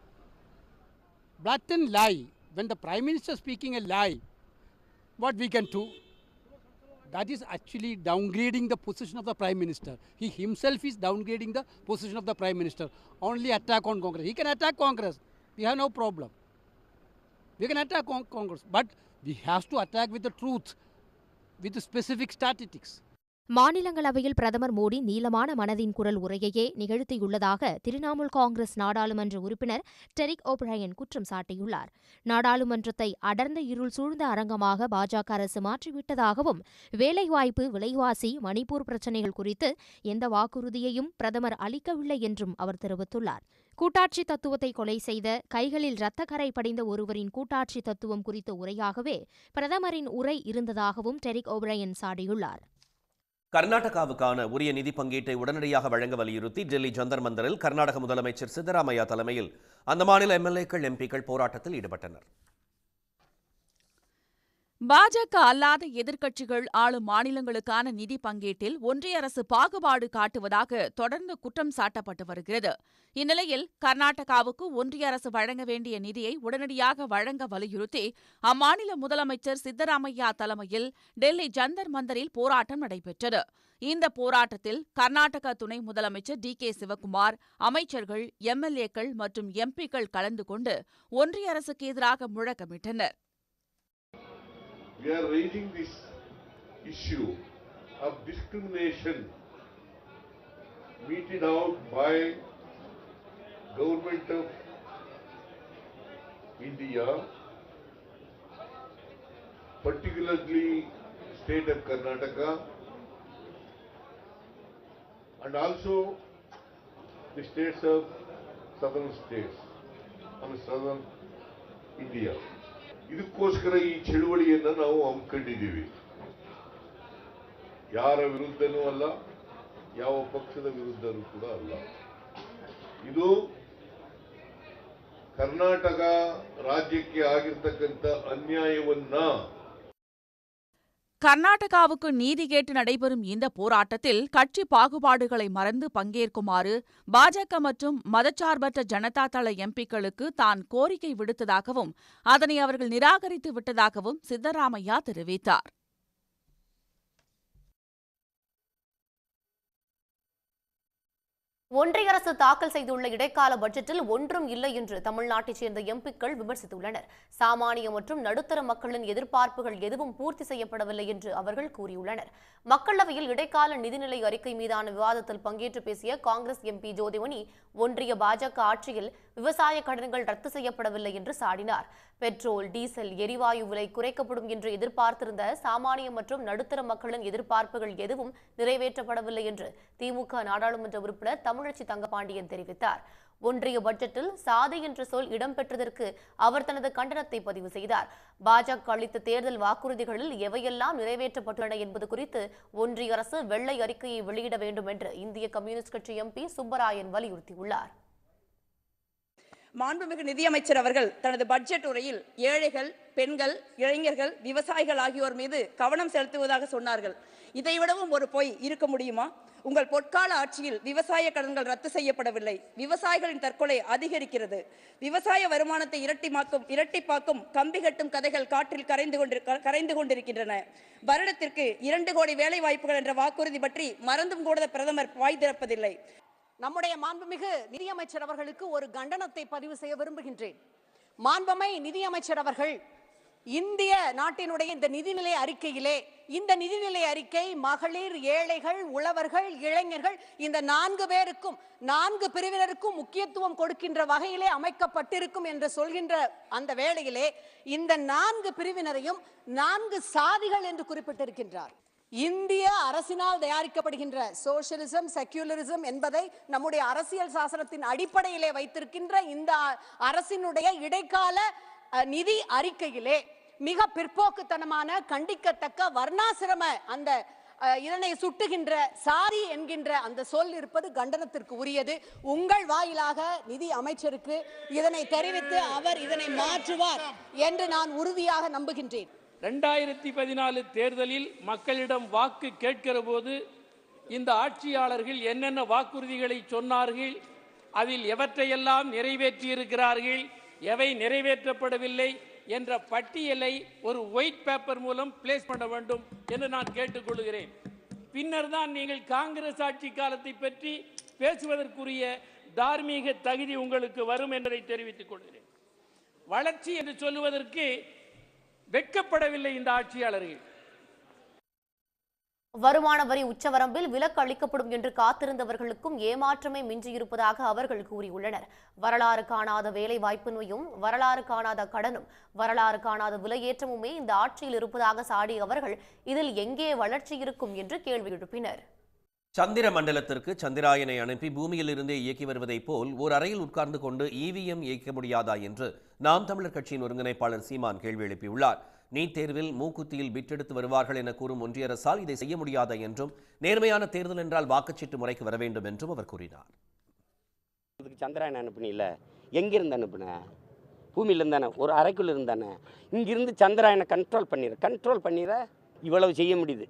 blatant lie. When the prime minister is speaking a lie, what we can do? That is actually downgrading the position of the Prime Minister. He himself is downgrading the position of the Prime Minister. Only attack on Congress. He can attack Congress. We have no problem. We can attack Congress. But we have to attack with the truth, with the specific statistics. மாநிலங்களவையில் பிரதமர் மோடி நீளமான மனதின் குரல் உரையையே நிகழ்த்தியுள்ளதாக திரிணாமுல் காங்கிரஸ் நாடாளுமன்ற உறுப்பினர் Derek O'Brien குற்றம் சாட்டியுள்ளார். நாடாளுமன்றத்தை அடர்ந்த இருள் சூழ்ந்த அரங்கமாக பாஜக அரசு மாற்றிவிட்டதாகவும், வேலைவாய்ப்பு, விலைவாசி, மணிப்பூர் பிரச்சினைகள் குறித்து எந்த வாக்குறுதியையும் பிரதமர் அளிக்கவில்லை என்றும் அவர் தெரிவித்துள்ளார். கூட்டாட்சி தத்துவத்தை கொலை செய்த, கைகளில் இரத்தக்கரை படிந்த ஒருவரின் கூட்டாட்சி தத்துவம் குறித்த உரையாகவே பிரதமரின் உரை இருந்ததாகவும் டெரிக் ஓபிரையன் சாடியுள்ளார். கர்நாடகாவுக்கான உரிய நிதி பங்கீட்டை உடனடியாக வழங்க வலியுறுத்தி டெல்லி ஜந்தர் மந்தரில் கர்நாடக முதலமைச்சர் சித்தராமையா தலைமையில் அந்த மாநில எம்எல்ஏக்கள், எம்பிக்கள் போராட்டத்தில் ஈடுபட்டனர். பாஜக அல்லாத எதிர்க்கட்சிகள் ஆளும் மாநிலங்களுக்கான நிதி பங்கீட்டில் ஒன்றிய அரசு பாகுபாடு காட்டுவதாக தொடர்ந்து குற்றம் சாட்டப்பட்டு வருகிறது. இந்நிலையில் கர்நாடகாவுக்கு ஒன்றிய அரசு வழங்க வேண்டிய நிதியை உடனடியாக வழங்க வலியுறுத்தி அம்மாநில முதலமைச்சர் சித்தராமையா தலைமையில் டெல்லி ஜந்தர் மந்தரில் போராட்டம் நடைபெற்றது. இந்த போராட்டத்தில் கர்நாடக துணை முதலமைச்சர் டி.கே. சிவக்குமார், அமைச்சர்கள், எம்எல்ஏக்கள் மற்றும் எம்பிக்கள் கலந்து கொண்டு ஒன்றிய அரசுக்கு எதிராக முழக்கமிட்டனர். We are raising this issue of discrimination meted out by Government of India, particularly state of Karnataka, and also the states of southern India. ಇದಕ್ಕೋಸ್ಕರ ಈ ಚಳುವಳಿಯನ್ನು ನಾವು ಹಮ್ಮಿಕೊಂಡಿದ್ದೀವಿ. ಯಾರ ವಿರುದ್ಧನೂ ಅಲ್ಲ, ಯಾವ ಪಕ್ಷದ ವಿರುದ್ಧನೂ ಕೂಡ ಅಲ್ಲ. ಇದು ಕರ್ನಾಟಕ ರಾಜ್ಯಕ್ಕೆ ಆಗಿರ್ತಕ್ಕಂಥ ಅನ್ಯಾಯವನ್ನ கர்நாடகாவுக்கு நீதி கேட்டு நடைபெறும் இந்த போராட்டத்தில் கட்சி பாகுபாடுகளை மறந்து பங்கேற்குமாறு பாஜக மற்றும் மதச்சார்பற்ற ஜனதா தள எம்பிக்களுக்கு தான் கோரிக்கை விடுத்ததாகவும் அதனை அவர்கள் நிராகரித்து விட்டதாகவும் சித்தராமையா தெரிவித்தார். ஒன்றிய அரசு தாக்கல் செய்துள்ள இடைக்கால பட்ஜெட்டில் ஒன்றும் இல்லை என்று தமிழ்நாட்டைச் சேர்ந்த எம்பிக்கள் விமர்சித்துள்ளனர். சாமானிய மற்றும் நடுத்தர மக்களின் எதிர்பார்ப்புகள் எதுவும் பூர்த்தி செய்யப்படவில்லை என்று அவர்கள் கூறியுள்ளனர். மக்களவையில் இடைக்கால நிதிநிலை அறிக்கை மீதான விவாதத்தில் பங்கேற்று பேசிய காங்கிரஸ் எம்பி ஜோதிமணி, ஒன்றிய பாஜக ஆட்சியில் விவசாய கடன்கள் ரத்து செய்யப்படவில்லை என்று சாடினார். பெட்ரோல், டீசல், எரிவாயு விலை குறைக்கப்படும் என்று எதிர்பார்த்திருந்த சாமானிய மற்றும் நடுத்தர மக்களின் எதிர்பார்ப்புகள் எதுவும் நிறைவேற்றப்படவில்லை என்று திமுக நாடாளுமன்ற உறுப்பினர் தமிழச்சி தங்கபாண்டியன் தெரிவித்தார். ஒன்றிய பட்ஜெட்டில் சாதி என்ற சொல் இடம்பெற்றதற்கு அவர் தனது கண்டனத்தை பதிவு செய்தார். பாஜக அளித்த தேர்தல் வாக்குறுதிகளில் எவையெல்லாம் நிறைவேற்றப்பட்டுள்ளன என்பது குறித்து ஒன்றிய அரசு வெள்ளை அறிக்கையை வெளியிட வேண்டும் என்று இந்திய கம்யூனிஸ்ட் கட்சி எம்பி சுப்பராயன் வலியுறுத்தியுள்ளார். மாண்புமிகு நிதியமைச்சர் அவர்கள் தனது பட்ஜெட் உரையில் ஏழைகள், பெண்கள், இளைஞர்கள், விவசாயிகள் ஆகியோர் மீது கவனம் செலுத்துவதாக சொன்னார்கள். இதைவிடவும் ஒரு பொய் இருக்க முடியுமா? உங்கள் பொற்கால ஆட்சியில் விவசாய கடன்கள் ரத்து செய்யப்படவில்லை. விவசாயிகளின் தற்கொலை அதிகரிக்கிறது. விவசாய வருமானத்தை இரட்டிப்பாக்கும் கம்பி கட்டும் கதைகள் காற்றில் கரைந்து கொண்டிருக்கின்றன. வருடத்திற்கு 2 கோடி வேலை வாய்ப்புகள் என்ற வாக்குறுதி பற்றி மறந்தும் கூட பிரதமர் வாய் திறப்பதில்லை. நம்முடைய மாண்புமிகு நிதியமைச்சர் அவர்களுக்கு ஒரு கண்டனத்தை பதிவு செய்ய விரும்புகின்றேன். மாண்புமை நிதியமைச்சர் அவர்கள் இந்திய நாட்டினுடைய இந்த நிதிநிலை அறிக்கையிலே இந்த நிதிநிலை அறிக்கை மகளிர், ஏழைகள், உழவர்கள், இளைஞர்கள் இந்த 4 பேருக்கும் 4 பிரிவினருக்கும் முக்கியத்துவம் கொடுக்கின்ற வகையிலே அமைக்கப்பட்டிருக்கும் என்று சொல்கின்ற அந்த வேளையிலே இந்த 4 பிரிவினரையும் 4 சாதிகள் என்று குறிப்பிட்டிருக்கின்றார். இந்திய அரசினால் தயாரிக்கப்படுகின்ற சோசியலிசம், செக்யூலரிசம் என்பதை நம்முடைய அரசியல் சாசனத்தின் அடிப்படையிலே வைத்திருக்கின்ற இந்த அரசினுடைய இடைக்கால நிதி அறிக்கையிலே மிக பிற்போக்குத்தனமான, கண்டிக்கத்தக்க, வர்ணாசிரம அந்த இதனை சுட்டுகின்ற சாதி என்கின்ற அந்த சொல் இருப்பது கண்டனத்திற்கு உரியது. உங்கள் வாயிலாக நிதி அமைச்சருக்கு இதனை தெரிவித்து அவர் இதனை மாற்றுவார் என்று நான் உறுதியாக நம்புகின்றேன். 2014 தேர்தலில் மக்களிடம் வாக்கு கேட்கிற போது இந்த ஆட்சியாளர்கள் என்னென்ன வாக்குறுதிகளை சொன்னார்கள், அதில் எவற்றையெல்லாம் நிறைவேற்றியிருக்கிறார்கள், எவை நிறைவேற்றப்படவில்லை என்ற பட்டியலை ஒரு ஒயிட் பேப்பர் மூலம் பிளேஸ் பண்ண வேண்டும் என்று நான் கேட்டுக்கொள்கிறேன். பின்னர் தான் நீங்கள் காங்கிரஸ் ஆட்சி காலத்தை பற்றி பேசுவதற்குரிய தார்மீக தகுதி உங்களுக்கு வரும் என்பதை தெரிவித்துக் கொள்கிறேன். வளர்ச்சி என்று சொல்லுவதற்கு வெட்கப்படவில்லை இந்த ஆட்சியாளர்கள். வருமான வரி உச்சவரம்பில் விலக்கு அளிக்கப்படும் என்று காத்திருந்தவர்களுக்கும் ஏமாற்றமே மிஞ்சியிருப்பதாக அவர்கள் கூறியுள்ளனர். வரலாறு காணாத வேலை வாய்ப்பின்மையும், வரலாறு காணாத கடனும், வரலாறு காணாத விலையேற்றமுமே இந்த ஆட்சியில் இருப்பதாக சாடிய அவர்கள் இதில் எங்கே வளர்ச்சி இருக்கும் என்று கேள்வி எழுப்பினர். சந்திர மண்டலத்திற்கு சந்திராயனை அனுப்பி பூமியிலிருந்தே இயக்கி வருவதைப் போல் ஓர் அறையில் உட்கார்ந்து கொண்டு EVM இயக்க முடியாதா என்று நாம் தமிழர் கட்சியின் ஒருங்கிணைப்பாளர் சீமான் கேள்வி எழுப்பியுள்ளார். நீட் தேர்வில் மூக்குத்தியில் பிட்டெடுத்து வருவார்கள் என கூறும் ஒன்றிய அரசால் இதை செய்ய முடியாதா என்றும், நேர்மையான தேர்தல் என்றால் வாக்குச்சீட்டு முறைக்கு வர வேண்டும் என்றும் அவர் கூறினார். சந்திராயன் அனுப்புனில்ல, எங்கிருந்து அனுப்புன? பூமியிலிருந்து தானே, ஒரு அறைக்குள்ள இருந்தானே. இங்கிருந்து சந்திராயனை கண்ட்ரோல் பண்ணிடுற இவ்வளவு செய்ய முடியுது.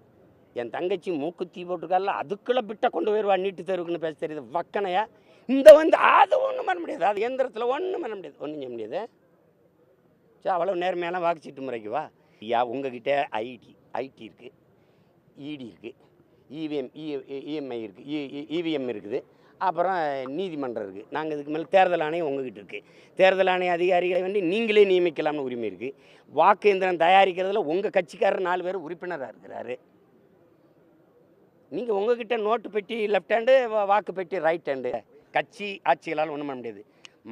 என் தங்கச்சி மூக்குத்தி போட்டிருக்கால, அதுக்குள்ளே பிட்டை கொண்டு போயிடுவா நீட்டு தேர்வுக்குன்னு பேச தெரியுது. வக்கனையா இந்த அது ஒன்றும் பண்ண முடியாது. அது எந்திரத்தில் ஒன்றும் பண்ண முடியாது, ஒன்றும் செய்ய முடியாது. சரி, அவ்வளோ நேர்மையான வாக்குச்சீட்டு முறைக்கு வா. உங்ககிட்ட ஐடி இருக்குது, இடி இருக்குது, இஎம்ஐ இருக்குது, EVM இருக்குது, அப்புறம் நீதிமன்றம் இருக்குது. நாங்கள் இதுக்கு மேலே தேர்தல் ஆணையம் உங்ககிட்ட இருக்குது. தேர்தல் ஆணைய அதிகாரிகளை நீங்களே நியமிக்கலாம்னு உரிமை இருக்குது. வாக்கு எந்திரம் தயாரிக்கிறதுல உங்கள் கட்சிக்காரர் 4 பேர் உறுப்பினராக இருக்கிறாரு. நீங்கள் உங்ககிட்ட நோட்டு பெட்டி லெஃப்ட் ஹேண்டு, வாக்கு பெட்டி ரைட் ஹேண்டு. கட்சி ஆட்சிகளால் ஒன்றும் பண்ண முடியாது.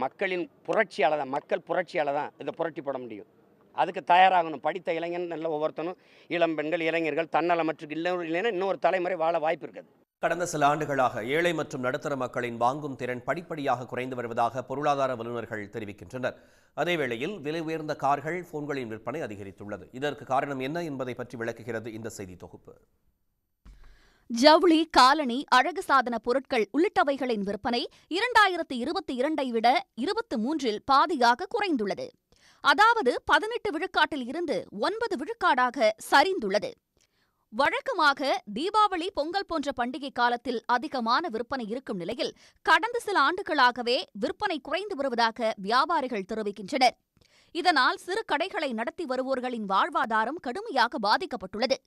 மக்களின் புரட்சியால் தான், மக்கள் புரட்சியால் தான் இதை புரட்டி போட முடியும். அதுக்கு தயாராகணும். படித்த இளைஞன் நல்ல ஒவ்வொருத்தனும், இளம் பெண்கள், இளைஞர்கள் தன்னலமற்று இல்லைன்னா இன்னொரு தலைமுறை வாழ வாய்ப்பு இருக்குது. கடந்த சில ஆண்டுகளாக ஏழை மற்றும் நடுத்தர மக்களின் வாங்கும் திறன் படிப்படியாக குறைந்து வருவதாக பொருளாதார வல்லுநர்கள் தெரிவிக்கின்றனர். அதேவேளையில் விலை உயர்ந்த கார்கள், போன்களின் விற்பனை அதிகரித்துள்ளது. இதற்கு காரணம் என்ன என்பதை பற்றி விளக்குகிறது இந்த செய்தி தொகுப்பு. ஜவுளி, காலணி, அழகு சாதன பொருட்கள் உள்ளிட்டவைகளின் விற்பனை 2022 விட 23 பாதியாக குறைந்துள்ளது. அதாவது 18 விழுக்காட்டில் இருந்து 9 விழுக்காடாக சரிந்துள்ளது. வழக்கமாக தீபாவளி, பொங்கல் போன்ற பண்டிகை காலத்தில் அதிகமான விற்பனை இருக்கும் நிலையில் கடந்த சில ஆண்டுகளாகவே விற்பனை குறைந்து வருவதாக வியாபாரிகள் தெரிவிக்கின்றனர். இதனால் சிறு கடைகளை நடத்தி வருவோர்களின் வாழ்வாதாரம் கடுமையாக பாதிக்கப்பட்டுள்ளது.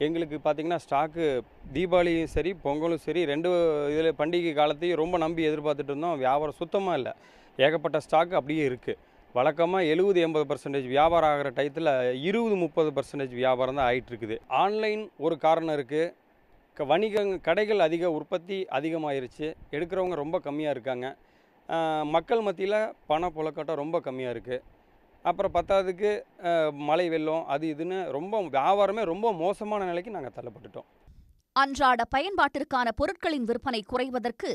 எங்களுக்கு பார்த்திங்கன்னா ஸ்டாக்கு தீபாவளியும் சரி, பொங்கலும் சரி, 2 இதில் பண்டிகை காலத்தையும் ரொம்ப நம்பி எதிர்பார்த்துட்டு இருந்தோம். வியாபாரம் சுத்தமாக இல்லை. ஏகப்பட்ட ஸ்டாக்கு அப்படியே இருக்குது. வழக்கமாக 70-80% வியாபாரம் ஆகிற டயத்தில் 20-30% வியாபாரம் தான் ஆகிட்டு இருக்குது. ஆன்லைன் ஒரு காரணம் இருக்குது. கடைகள் உற்பத்தி அதிகமாகிருச்சு. எடுக்கிறவங்க ரொம்ப கம்மியாக இருக்காங்க. மக்கள் மத்தியில் பணப்புழக்கட்டம் ரொம்ப கம்மியாக இருக்குது. அப்புறம் பத்தாவதுக்கு மழை வெள்ளம் அது இதுன்னு ரொம்ப வியாபாரமே ரொம்ப மோசமான நிலைக்கு நாங்கள் தள்ளப்பட்டுட்டோம். அன்றாட பயன்பாட்டிற்கான பொருட்களின் விற்பனை குறைவதற்கு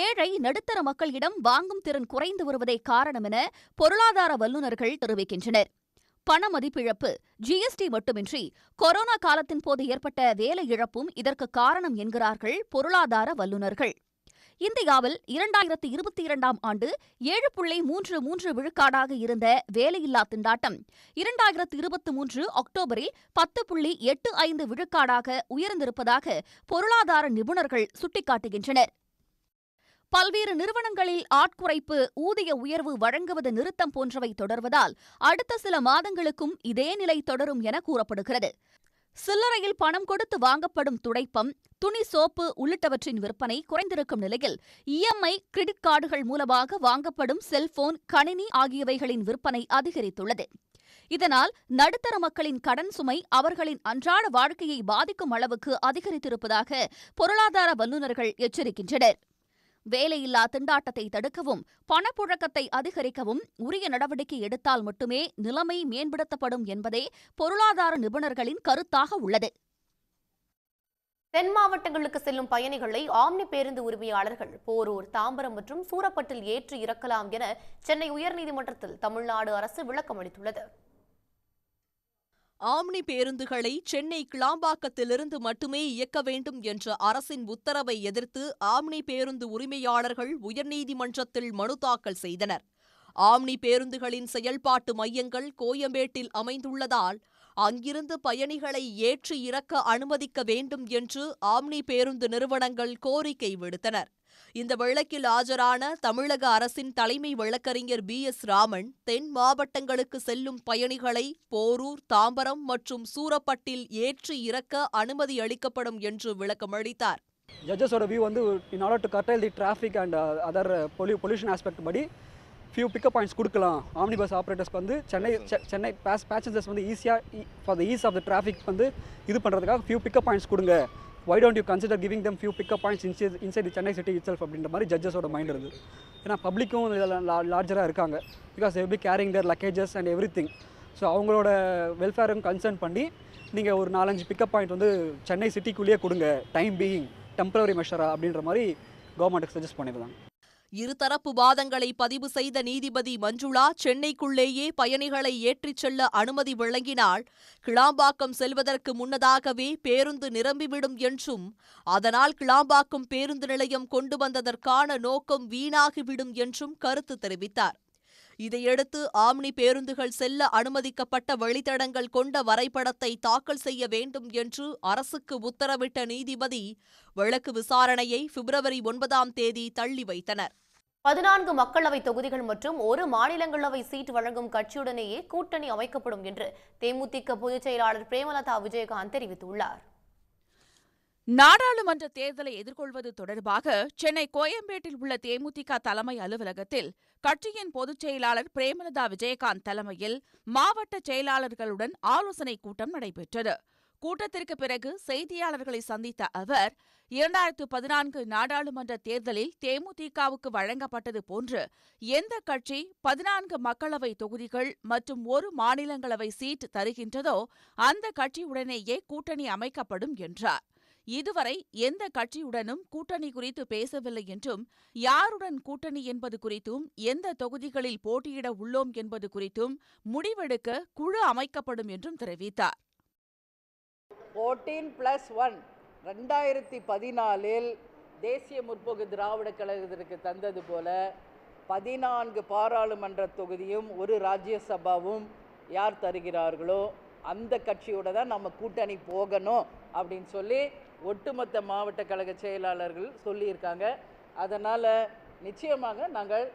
ஏழை நடுத்தர மக்களிடம் வாங்கும் திறன் குறைந்து வருவதே காரணம் என பொருளாதார வல்லுநர்கள் தெரிவிக்கின்றனர். பண மதிப்பிழப்பு, GST மட்டுமின்றி கொரோனா காலத்தின் போது ஏற்பட்ட வேலை இழப்பும் இதற்கு காரணம் என்கிறார்கள் பொருளாதார வல்லுநர்கள். இந்தியாவில் 2022ஆம் ஆண்டு 7.33 விழுக்காடாக இருந்த வேலையில்லா திண்டாட்டம் 2023 அக்டோபரில் 10.85 விழுக்காடாக உயர்ந்திருப்பதாக பொருளாதார நிபுணர்கள் சுட்டிக்காட்டுகின்றனர். பல்வேறு நிறுவனங்களில் ஆட்குறைப்பு, ஊதிய உயர்வு வழங்குவது நிறுத்தம் போன்றவை தொடர்வதால் அடுத்த சில மாதங்களுக்கும் இதே நிலை தொடரும் என கூறப்படுகிறது. சில்லறையில் பணம் கொடுத்து வாங்கப்படும் துடைப்பம், துணி சோப்பு உள்ளிட்டவற்றின் விற்பனை குறைந்திருக்கும் நிலையில் இஎம்ஐ, கிரெடிட் கார்டுகள் மூலமாக வாங்கப்படும் செல்போன், கணினி ஆகியவைகளின் விற்பனை அதிகரித்துள்ளது. இதனால் நடுத்தர மக்களின் கடன் சுமை அவர்களின் அன்றாட வாழ்க்கையை பாதிக்கும் அளவுக்கு அதிகரித்திருப்பதாக பொருளாதார வல்லுநர்கள் எச்சரிக்கின்றனர். வேலையில்லா திண்டாட்டத்தை தடுக்கவும், பணப்புழக்கத்தை அதிகரிக்கவும் உரிய நடவடிக்கை எடுத்தால் மட்டுமே நிலைமை மேம்படுத்தப்படும் என்பதே பொருளாதார நிபுணர்களின் கருத்தாக உள்ளது. தென் மாவட்டங்களுக்கு செல்லும் பயணிகளை ஆம்னி பேருந்து உரிமையாளர்கள் போரூர், தாம்பரம் மற்றும் சூரப்பட்டில் ஏற்றி இறக்கலாம் என சென்னை உயர்நீதிமன்றத்தில் தமிழ்நாடு அரசு விளக்கம் அளித்துள்ளது. ஆம்னி பேருந்துகளை சென்னை கிளாம்பாக்கத்திலிருந்து மட்டுமே இயக்க வேண்டும் என்ற அரசின் உத்தரவை எதிர்த்து ஆம்னி பேருந்து உரிமையாளர்கள் உயர்நீதிமன்றத்தில் மனு தாக்கல் செய்தனர். ஆம்னி பேருந்துகளின் செயல்பாட்டு மையங்கள் கோயம்பேட்டில் அமைந்துள்ளதால் அங்கிருந்து பயணிகளை ஏற்றி இறக்க அனுமதிக்க வேண்டும் என்று ஆம்னி பேருந்து நிறுவனங்கள் கோரிக்கை விடுத்தனர். இந்த வழக்கில் ஆஜரான தமிழக அரசின் தலைமை வழக்கறிஞர் BS ராமன், தென் மாவட்டங்களுக்கு செல்லும் பயணிகளை போரூர், தாம்பரம் மற்றும் சூரப்பட்டில் ஏற்றி இறக்க அனுமதி அளிக்கப்படும் என்று விளக்கமளித்தார். ஜட்ஜஸோட வியூ வந்து in order to curtail the traffic and other pollution aspect படி ஃபியூ பிக்கப் பாயிண்ட்ஸ் கொடுக்கலாம். ஆம்னி பஸ் ஆப்ரேட்டர்ஸ்க்கு வந்து சென்னை பேசஞ்சர்ஸ் வந்து ஈஸியாக for the ease of the traffic வந்து இது பண்ணுறதுக்காக ஃபியூ பிக்கப் பாயிண்ட்ஸ் கொடுங்க. Why don't you consider giving them few pickup points inside the Chennai city itself அப்படின்ற மாதிரி ஜட்ஜஸோட மைண்ட் இருக்குது. ஏன்னா பப்ளிக்கும் லார்ஜராக இருக்காங்க. Because they will be carrying their luggages and everything. So அவங்களோட வெல்ஃபேரும் கன்சர்ன் பண்ணி நீங்கள் ஒரு 4-5 பிக்கப் பாயிண்ட் வந்து சென்னை சிட்டிக்குள்ளேயே கொடுங்க, டைம் பீயிங் டெம்பரரி மெஷரா அப்படின்ற மாதிரி கவர்மெண்ட்டுக்கு சஜஸ்ட் பண்ணியிருந்தாங்க. இருதரப்பு வாதங்களை பதிவு செய்த நீதிபதி மஞ்சுளா, சென்னைக்குள்ளேயே பயணிகளை ஏற்றிச் செல்ல அனுமதி வழங்கினால் கிளாம்பாக்கம் செல்வதற்கு முன்னதாகவே பேருந்து நிரம்பிவிடும் என்றும், அதனால் கிளாம்பாக்கம் பேருந்து நிலையம் கொண்டு வந்ததற்கான நோக்கம் வீணாகிவிடும் என்றும் கருத்து தெரிவித்தார். இதையடுத்து ஆம்னி பேருந்துகள் செல்ல அனுமதிக்கப்பட்ட வழித்தடங்கள் கொண்ட வரைபடத்தை தாக்கல் செய்ய வேண்டும் என்று அரசுக்கு உத்தரவிட்ட நீதிபதி வழக்கு விசாரணையை பிப்ரவரி 9 தள்ளி வைத்தனர். 14 மக்களவை தொகுதிகள் மற்றும் ஒரு மாநிலங்களவை சீட் வழங்கும் கட்சியுடனேயே கூட்டணி அமைக்கப்படும் என்று தேமுதிக பொதுச் செயலாளர் பிரேமலதா விஜயகாந்த் தெரிவித்துள்ளார். நாடாளுமன்ற தேர்தலை எதிர்கொள்வது தொடர்பாக சென்னை கோயம்பேட்டில் உள்ள தேமுதிக தலைமை அலுவலகத்தில் கட்சியின் பொதுச் செயலாளர் பிரேமலதா விஜயகாந்த் தலைமையில் மாவட்ட செயலாளர்களுடன் ஆலோசனைக் கூட்டம் நடைபெற்றது. கூட்டத்திற்கு பிறகு செய்தியாளர்களை சந்தித்த அவர், 2014 நாடாளுமன்ற தேர்தலில் தேமுதிகவுக்கு வழங்கப்பட்டது போன்று எந்த கட்சி 14 மக்களவை தொகுதிகள் மற்றும் ஒரு மாநிலங்களவை சீட் தருகின்றதோ அந்த கட்சியுடனேயே கூட்டணி அமைக்கப்படும் என்றார். இதுவரை எந்த கட்சியுடனும் கூட்டணி குறித்து பேசவில்லை என்றும், யாருடன் கூட்டணி என்பது குறித்தும், எந்த தொகுதிகளில் போட்டியிட உள்ளோம் என்பது குறித்தும் முடிவெடுக்க குழு அமைக்கப்படும் என்றும் தெரிவித்தார். 14+1 2014 தேசிய முற்போக்கு திராவிட கழகத்திற்கு தந்தது போல 14 பாராளுமன்ற தொகுதியும் ஒரு ராஜ்யசபாவும் யார் தருகிறார்களோ அந்த கட்சியோட தான் நம்ம கூட்டணி போகணும் அப்படின்னு சொல்லி ஒட்டுமொத்த மாவட்ட கழக செயலாளர்கள் சொல்லியிருக்காங்க. அதனால் நிச்சயமாக நாங்கள்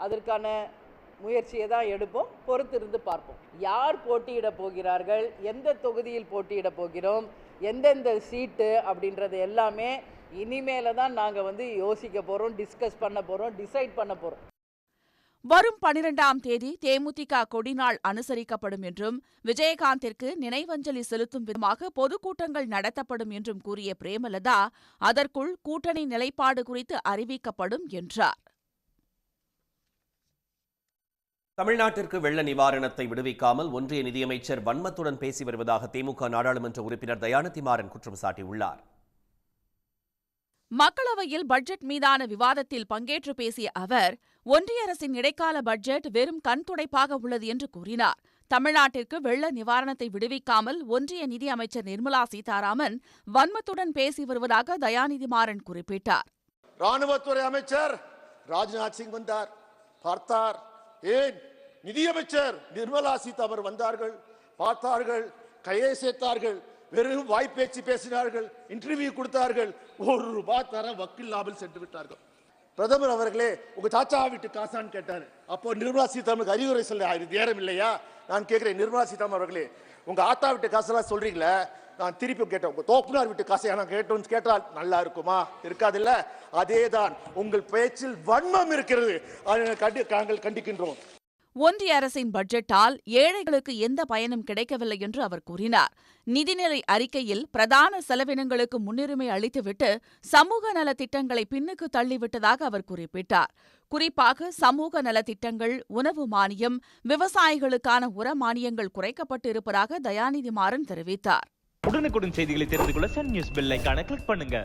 அதற்கான முயற்சியை தான் எடுப்போம், பொறுத்திருந்து பார்ப்போம். யார் போட்டியிட போகிறார்கள், எந்த தொகுதியில் போட்டியிட போகிறோம், எந்தெந்த சீட்டு அப்படின்றது எல்லாமே இனிமேல தான் நாங்கள் யோசிக்க போகிறோம், டிஸ்கஸ் பண்ண போகிறோம், டிசைட் பண்ண போகிறோம். வரும் 12ஆம் தேதி தேமுதிக கொடிநாள் அனுசரிக்கப்படும் என்றும், விஜயகாந்திற்கு நினைவஞ்சலி செலுத்தும் விதமாக பொதுக்கூட்டங்கள் நடத்தப்படும் என்றும் கூறிய பிரேமலதா, அதற்குள் கூட்டணி நிலைப்பாடு குறித்து அறிவிக்கப்படும் என்றார். தமிழ்நாட்டிற்கு வெள்ள நிவாரணத்தை விடுவிக்காமல் ஒன்றிய நிதியமைச்சர் வன்மத்துடன் பேசி வருவதாக திமுக நாடாளுமன்ற உறுப்பினர் தயாநிதி மாறன் குற்றம் சாட்டியுள்ளார். மக்களவையில் பட்ஜெட் மீதான விவாதத்தில் பங்கேற்று பேசிய அவர், ஒன்றிய அரசின் இடைக்கால பட்ஜெட் வெறும் கண் துடைப்பாக உள்ளது என்று கூறினார். தமிழ்நாட்டிற்கு வெள்ள நிவாரணத்தை விடுவிக்காமல் ஒன்றிய நிதியமைச்சர் நிர்மலா சீதாராமன் வன்மத்துடன் பேசி வருவதாக தயாநிதி மாறன் குறிப்பிட்டார். ராணுவத்துறை அமைச்சர் ராஜ்நாத் சிங் வந்தார், பார்த்தார். ஏன் நிதியமைச்சர் நிர்மலா சீதாராமன் வந்தார்கள், பார்த்தார்கள், கையை சேர்த்தார்கள், வெறும் வாய்ப்பேச்சு பேசினார்கள், இன்டர்வியூ கொடுத்தார்கள், ₹1 தர வக்கில்லாமல் சென்று விட்டார்கள். பிரதமர் அவர்களே, உங்க தாத்தா வீட்டு காசான்னு கேட்டார். அப்போ நிர்மலா சீதாராமனுக்கு அறிவுரை சொல்ல நேரம் இல்லையா? நான் கேட்கிறேன், நிர்மலா சீதாராமன் அவர்களே, உங்க ஆத்தா வீட்டு காசெல்லாம் சொல்றீங்களே, நான் திருப்பி கேட்டேன், உங்க தோப்புனார் வீட்டு காசையா நான் கேட்டோம்னு கேட்டால் நல்லா இருக்குமா? இருக்காதுல்ல. அதேதான் உங்கள் பேச்சில் வன்மம் இருக்கிறது. அதை நாங்கள் கண்டிக்கின்றோம். ஒன்றிய அரசின் பட்ஜெட்டால் ஏழைகளுக்கு எந்த பயனும் கிடைக்கவில்லை என்று அவர் கூறினார். நிதிநிலை அறிக்கையில் பிரதான செலவினங்களுக்கு முன்னுரிமை அளித்துவிட்டு சமூக நலத்திட்டங்களை பின்னுக்கு தள்ளிவிட்டதாக அவர் குறிப்பிட்டார். குறிப்பாக சமூக நலத்திட்டங்கள், உணவு மானியம், விவசாயிகளுக்கான உர மானியங்கள் குறைக்கப்பட்டு இருப்பதாக தயாநிதி மாறன் தெரிவித்தார். உடனுக்குடன் செய்திகளை தெரிந்து கொள்ள சன் நியூஸ் பெல் ஐகானை கிளிக் பண்ணுங்க.